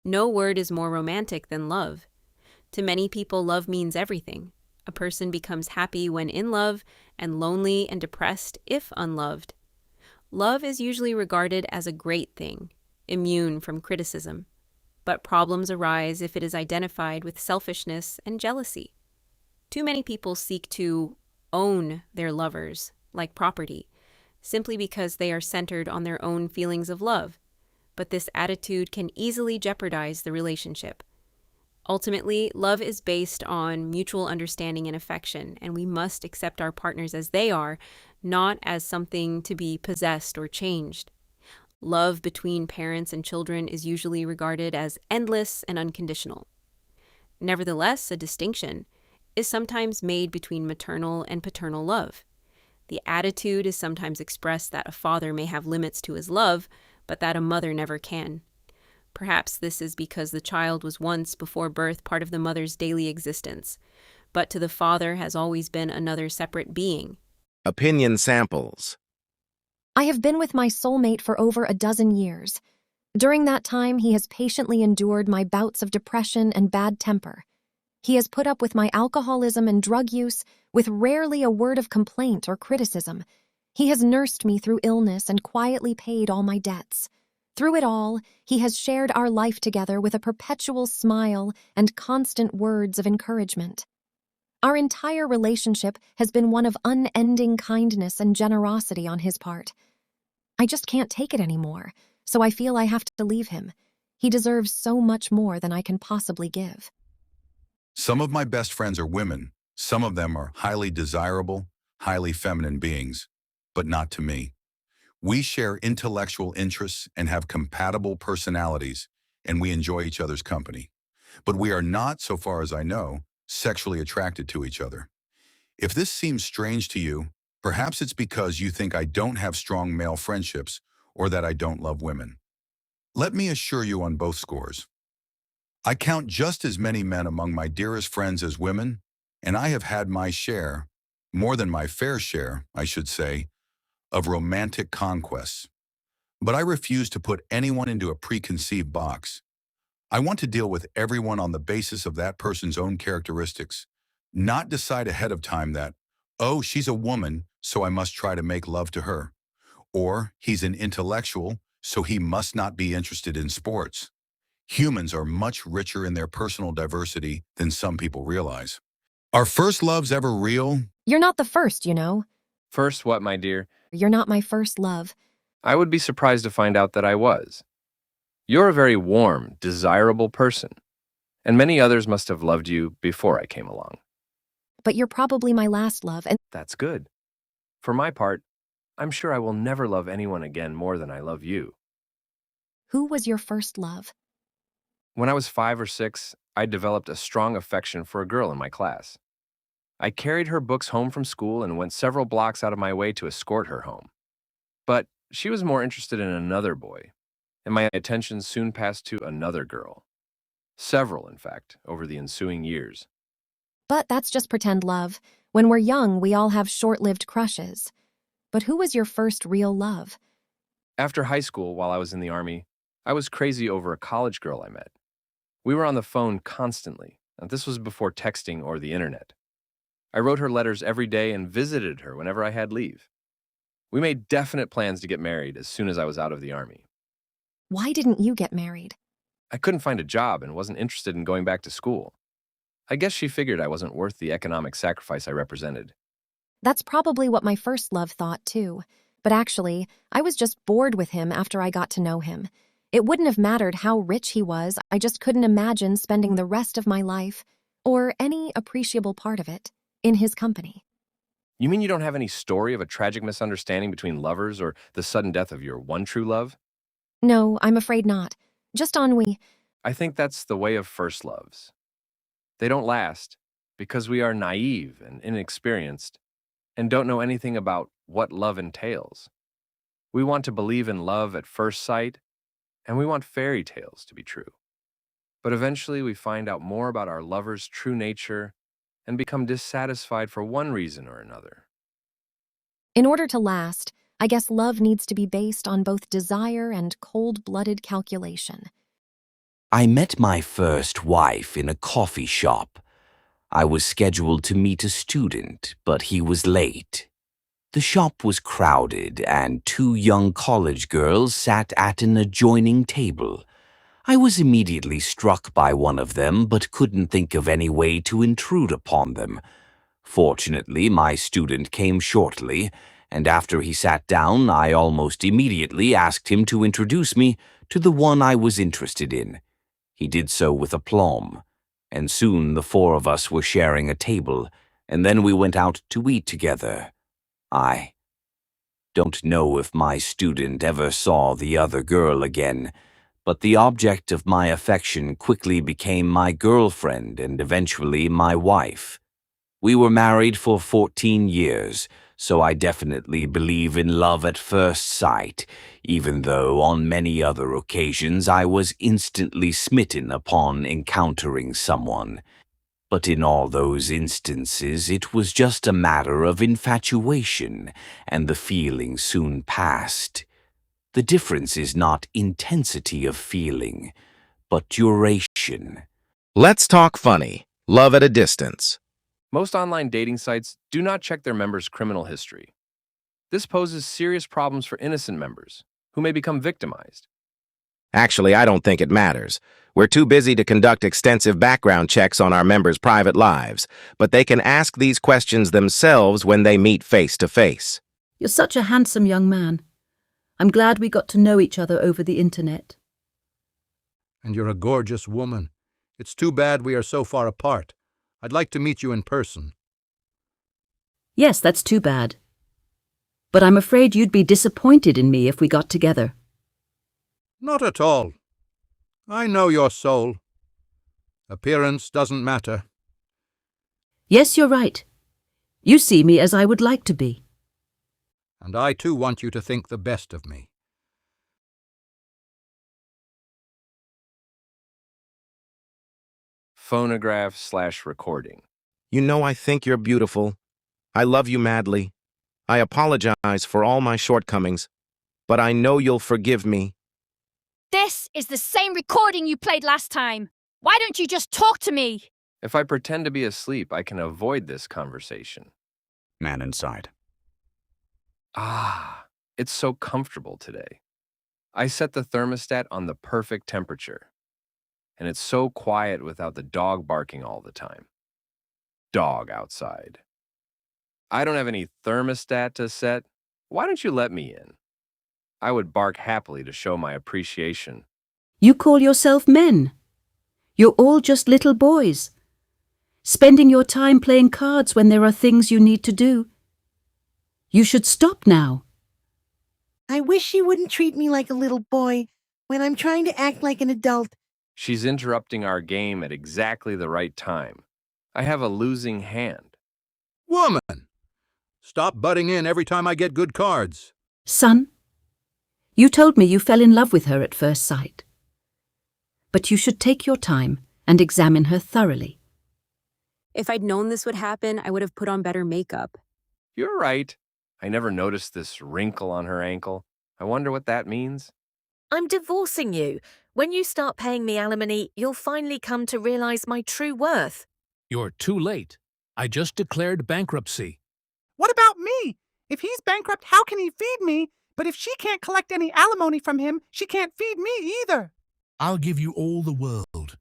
No word is more romantic than love. To many people, love means everything. A person becomes happy when in love and lonely and depressed if unloved. Love is usually regarded as a great thing, immune from criticism. But problems arise if it is identified with selfishness and jealousy. Too many people seek to own their lovers, like property, simply because they are centered on their own feelings of love. But this attitude can easily jeopardize the relationship. Ultimately, love is based on mutual understanding and affection, and we must accept our partners as they are, not as something to be possessed or changed. Love between parents and children is usually regarded as endless and unconditional. Nevertheless, a distinction is sometimes made between maternal and paternal love. The attitude is sometimes expressed that a father may have limits to his love, but that a mother never can. Perhaps this is because the child was once before birth part of the mother's daily existence, but to the father has always been another separate being. Opinion samples. I have been with my soulmate for over a dozen years. During that time, he has patiently endured my bouts of depression and bad temper. He has put up with my alcoholism and drug use with rarely a word of complaint or criticism. He has nursed me through illness and quietly paid all my debts. Through it all, he has shared our life together with a perpetual smile and constant words of encouragement. Our entire relationship has been one of unending kindness and generosity on his part. I just can't take it anymore, so I feel I have to leave him. He deserves so much more than I can possibly give. Some of my best friends are women. Some of them are highly desirable, highly feminine beings, but not to me. We share intellectual interests and have compatible personalities, and we enjoy each other's company. But we are not, so far as I know, sexually attracted to each other. If this seems strange to you, perhaps it's because you think I don't have strong male friendships or that I don't love women. Let me assure you on both scores. I count just as many men among my dearest friends as women, and I have had my share, more than my fair share, I should say, of romantic conquests. But I refuse to put anyone into a preconceived box. I want to deal with everyone on the basis of that person's own characteristics, not decide ahead of time that, oh, she's a woman, so I must try to make love to her. Or he's an intellectual, so he must not be interested in sports. Humans are much richer in their personal diversity than some people realize. Are first loves ever real? You're not the first, you know. First what, my dear? You're not my first love. I would be surprised to find out that I was. You're a very warm, desirable person, and many others must have loved you before I came along. But you're probably my last love, and That's good. For my part, I'm sure I will never love anyone again more than I love you. who was your first love? When I was 5 or 6, I developed a strong affection for a girl in my class. I carried her books home from school and went several blocks out of my way to escort her home. But she was more interested in another boy, and my attention soon passed to another girl. Several, in fact, over the ensuing years. But that's just pretend love. When we're young, we all have short-lived crushes. But who was your first real love? After high school, while I was in the Army, I was crazy over a college girl I met. We were on the phone constantly, and this was before texting or the internet. I wrote her letters every day and visited her whenever I had leave. We made definite plans to get married as soon as I was out of the Army. Why didn't you get married? I couldn't find a job and wasn't interested in going back to school. I guess she figured I wasn't worth the economic sacrifice I represented. That's probably what my first love thought, too. But actually, I was just bored with him after I got to know him. It wouldn't have mattered how rich he was, I just couldn't imagine spending the rest of my life, or any appreciable part of it, in his company. You mean you don't have any story of a tragic misunderstanding between lovers or the sudden death of your one true love? No, I'm afraid not. Just ennui. I think that's the way of first loves. They don't last because we are naive and inexperienced and don't know anything about what love entails. We want to believe in love at first sight, and we want fairy tales to be true. But eventually we find out more about our lover's true nature and become dissatisfied for one reason or another. In order to last, I guess love needs to be based on both desire and cold-blooded calculation. I met my first wife in a coffee shop. I was scheduled to meet a student, but he was late. The shop was crowded, and two young college girls sat at an adjoining table. I was immediately struck by one of them, but couldn't think of any way to intrude upon them. Fortunately, my student came shortly, and after he sat down, I almost immediately asked him to introduce me to the one I was interested in. He did so with aplomb, and soon the four of us were sharing a table, and then we went out to eat together. I don't know if my student ever saw the other girl again, but the object of my affection quickly became my girlfriend and eventually my wife. We were married for 14 years, so I definitely believe in love at first sight, even though on many other occasions I was instantly smitten upon encountering someone. But in all those instances it was just a matter of infatuation, and the feeling soon passed. The difference is not intensity of feeling, but duration. Let's talk funny. Love at a distance. Most online dating sites do not check their members' criminal history. This poses serious problems for innocent members, who may become victimized. Actually, I don't think it matters. We're too busy to conduct extensive background checks on our members' private lives, but they can ask these questions themselves when they meet face to face. You're such a handsome young man. I'm glad we got to know each other over the internet. And you're a gorgeous woman. It's too bad we are so far apart. I'd like to meet you in person. Yes, that's too bad. But I'm afraid you'd be disappointed in me if we got together. Not at all. I know your soul. Appearance doesn't matter. Yes, you're right. You see me as I would like to be. And I too want you to think the best of me. Phonograph/recording. You know I think you're beautiful. I love you madly. I apologize for all my shortcomings, but I know you'll forgive me. This is the same recording you played last time. Why don't you just talk to me? If I pretend to be asleep, I can avoid this conversation. Man inside. Ah, it's so comfortable today. I set the thermostat on the perfect temperature, and it's so quiet without the dog barking all the time. Dog outside. I don't have any thermostat to set. Why don't you let me in? I would bark happily to show my appreciation. You call yourself men. You're all just little boys, spending your time playing cards when there are things you need to do. You should stop now. I wish you wouldn't treat me like a little boy when I'm trying to act like an adult. She's interrupting our game at exactly the right time. I have a losing hand. Woman! Stop butting in every time I get good cards. Son, you told me you fell in love with her at first sight. But you should take your time and examine her thoroughly. If I'd known this would happen, I would have put on better makeup. You're right. I never noticed this wrinkle on her ankle. I wonder what that means. I'm divorcing you. When you start paying me alimony, you'll finally come to realize my true worth. You're too late. I just declared bankruptcy. What about me? If he's bankrupt, how can he feed me? But if she can't collect any alimony from him, she can't feed me either. I'll give you all the world.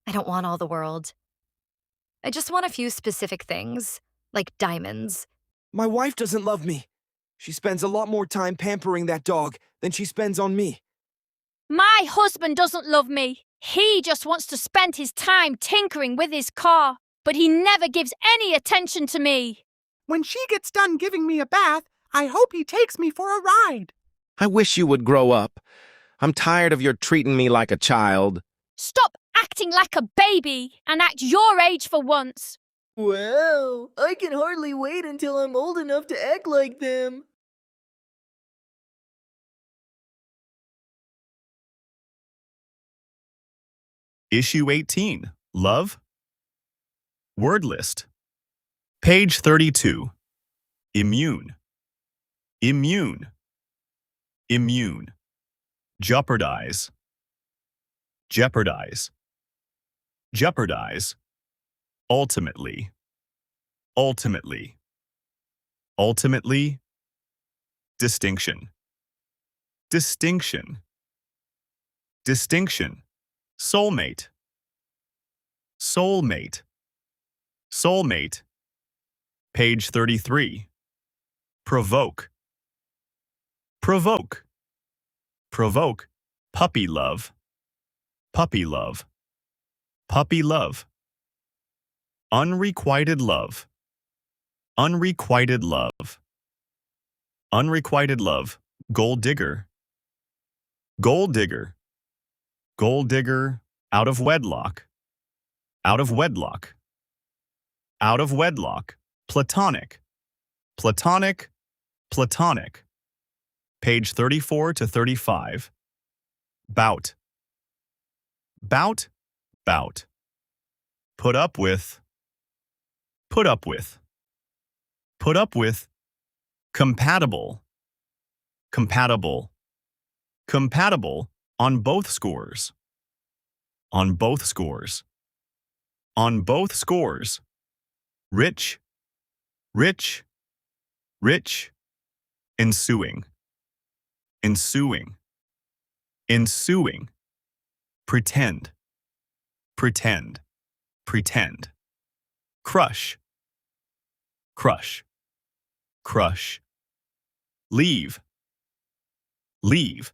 I don't want all the world. I just want a few specific things, like diamonds. My wife doesn't love me. She spends a lot more time pampering that dog than she spends on me. My husband doesn't love me. He just wants to spend his time tinkering with his car, but he never gives any attention to me. When she gets done giving me a bath, I hope he takes me for a ride. I wish you would grow up. I'm tired of your treating me like a child. Stop acting like a baby and act your age for once. Wow, I can hardly wait until I'm old enough to act like them. Issue 18, Love. Word list. Page 32. Immune. Immune. Immune. Jeopardize. jeopardize, jeopardize, ultimately, ultimately, ultimately, distinction, distinction, distinction, soulmate, soulmate, soulmate, page 33, provoke, provoke, provoke, puppy love, puppy love, puppy love, unrequited love, unrequited love, unrequited love, gold digger, gold digger, gold digger, out of wedlock, out of wedlock, out of wedlock, platonic, platonic, platonic, page 34 to 35, bout, bout, bout, put up with, put up with, put up with, compatible, compatible, compatible on both scores, on both scores, on both scores, rich, rich, rich, ensuing, ensuing, ensuing, pretend, pretend, pretend, crush, crush, crush, leave, leave,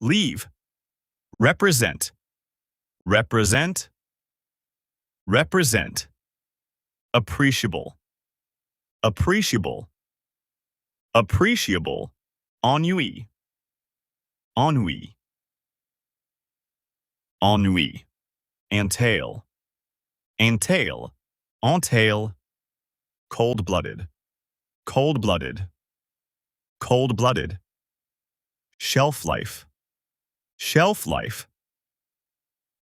leave, represent, represent, represent, appreciable, appreciable, appreciable, ennui, ennui, ennui, entail, entail, entail, cold-blooded, cold-blooded, cold-blooded, shelf life, shelf life,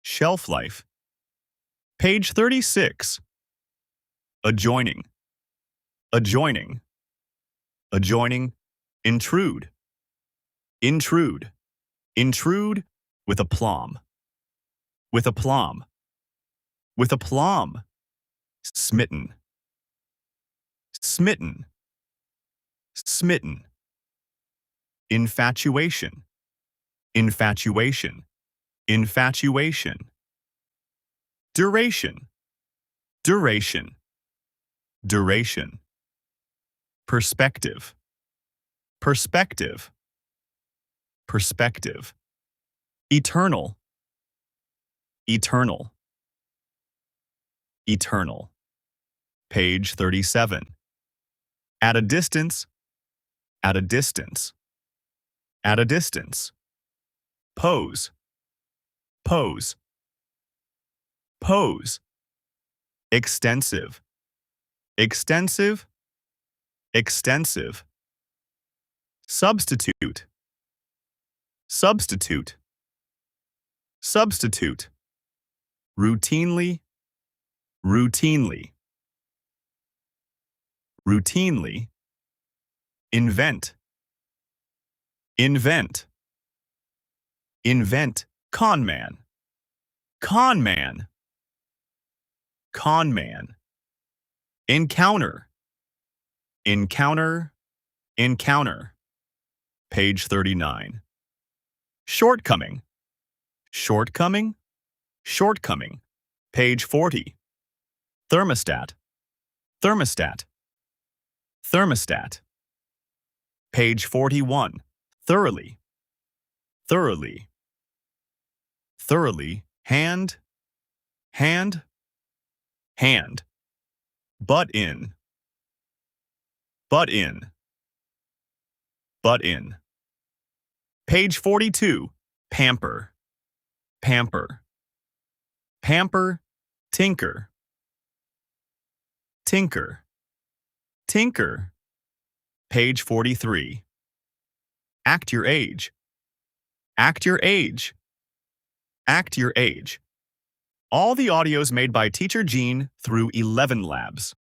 shelf life, page 36, adjoining, adjoining, adjoining, intrude, intrude, intrude, with aplomb, with aplomb, with aplomb, smitten, smitten, smitten, infatuation, infatuation, infatuation, duration, duration, duration, perspective, perspective, perspective, eternal, eternal, eternal, page 37, at a distance, at a distance, at a distance, pose, pose, pose, extensive, extensive, extensive, substitute, substitute, substitute, routinely, routinely, routinely, invent, invent, invent, conman, conman, conman, encounter, encounter, encounter, page 39, shortcoming, shortcoming, shortcoming, page 40, thermostat, thermostat, thermostat, page 41, thoroughly, thoroughly, thoroughly, hand, hand, hand, butt in, butt in, butt in, page 42, pamper, pamper, pamper, tinker, tinker, tinker, page 43, act your age, act your age, act your age. All the audios made by Teacher Jean through Elevenlabs.